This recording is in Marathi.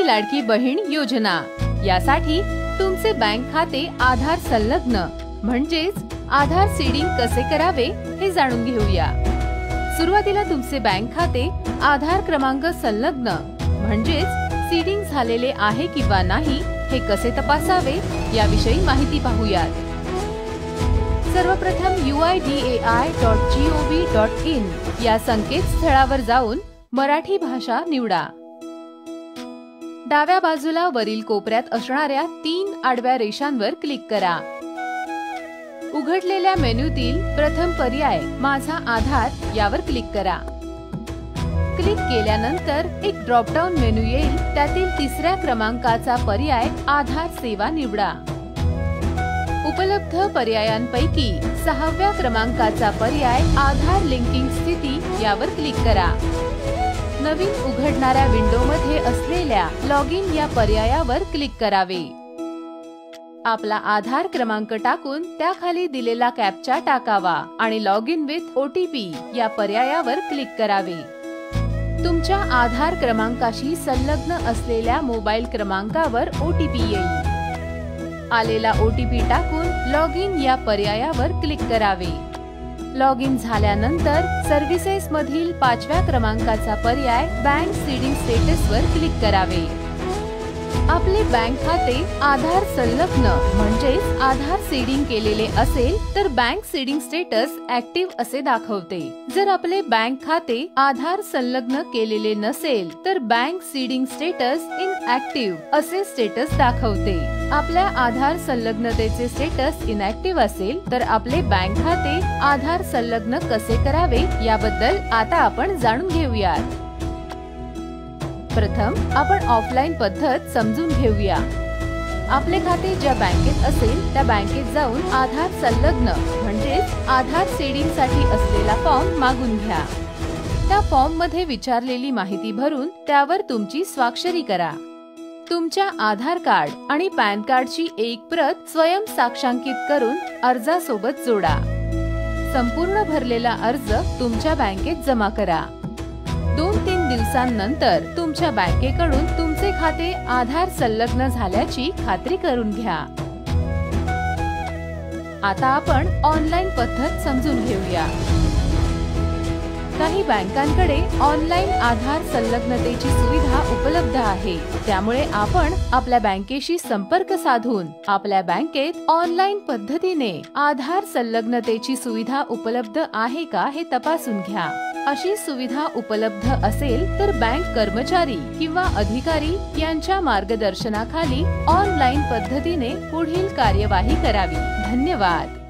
लाडकी बहीण योजना यासाठी तुमचे बँक खाते आधार संलग्न म्हणजेच आधार सीडिंग कसे करावे हे जाणून घेऊया। सुरुवातीला तुमचे बँक खाते आधार क्रमांक संलग्न म्हणजेच सीडिंग झालेले आहे किंवा नाही हे कसे तपासावे याविषयी माहिती पाहूयात। सर्वप्रथम uidai.gov.in या संकेतस्थळावर जाऊन मराठी भाषा निवडा। डाव्या बाजूला वरील कोपऱ्यात असणाऱ्या 3 आडव्या रेषांवर क्लिक करा। उघडलेल्या मेनूतील प्रथम पर्याय माझा आधार यावर क्लिक करा। क्लिक केल्यानंतर एक ड्रॉप डाउन मेनू येईल, त्यातील 3ऱ्या क्रमांकाचा पर्याय आधार सेवा निवडा। उपलब्ध पर्यायांपैकी 6व्या क्रमांकाचा पर्याय आधार लिंकिंग स्थिती यावर क्लिक करा। नवीन उघडणाऱ्या विंडोमध्ये असलेल्या लॉग इन या पर्यायावर क्लिक करावे। आपला आधार क्रमांक टाकून त्याखाली दिलेला कॅप्चा टाकावा आणि लॉग इन विथ OTP या पर्यायावर क्लिक करावे। तुमच्या आधार क्रमांकाशी संलग्न असलेल्या मोबाईल क्रमांकावर OTP येईल। आलेला OTP टाकून लॉग इन या पर्यायावर क्लिक करावे। लॉग इन झाल्यानंतर सर्व्हिसेस मधील 5व्या क्रमांकाचा पर्याय बँक सीडिंग स्टेटस वर क्लिक करावे। आपले बँक खाते आधार संलग्न म्हणजेच आधार सीडिंग केलेले असेल तर बँक सीडिंग स्टेटस ऍक्टिव्ह असे दाखवते। जर आपले बँक खाते आधार संलग्न केलेले नसेल तर बँक सीडिंग स्टेटस इनऍक्टिव्ह असे स्टेटस दाखवते। आपल्या आधार संलग्नतेचे स्टेटस इनऍक्टिव्ह असेल तर आपले बँक खाते आधार संलग्न कसे करावे याबद्दल आता आपण जाणून घेऊयात। प्रथम आपण ऑफलाईन पद्धत समजून घेऊया। आपले खाते ज्या बँकेत असेल त्या बँकेत जाऊन आधार संलग्न म्हणजेच आधार सीडिंग साठी असलेला फॉर्म मागून घ्या। त्या फॉर्म मध्ये विचारलेली माहिती भरून त्यावर तुमची स्वाक्षरी करा। तुमच्या आधार कार्ड आणि पॅन कार्डची एक प्रत स्वयं साक्षांकित करून अर्जासोबत जोडा। संपूर्ण भरलेला अर्ज तुमच्या बँकेत जमा करा। 2-3 दिवसांनंतर तुमच्या बँकेकडून तुमचे खाते आधार संलग्न झाल्याची खात्री करून घ्या। आता आपण ऑनलाईन पद्धत समजून घेऊया। काही बँकांकडे ऑनलाईन आधार संलग्नतेची सुविधा उपलब्ध आहे, त्यामुळे आपण आपल्या बँकेशी संपर्क साधून आपल्या बँकेत ऑनलाईन पद्धतीने आधार संलग्नतेची सुविधा उपलब्ध आहे का हे तपासून घ्या। अशी सुविधा उपलब्ध असेल तर बँक कर्मचारी किंवा अधिकारी यांच्या मार्गदर्शनाखाली ऑनलाईन पद्धतीने पुढील कार्यवाही करावी। धन्यवाद।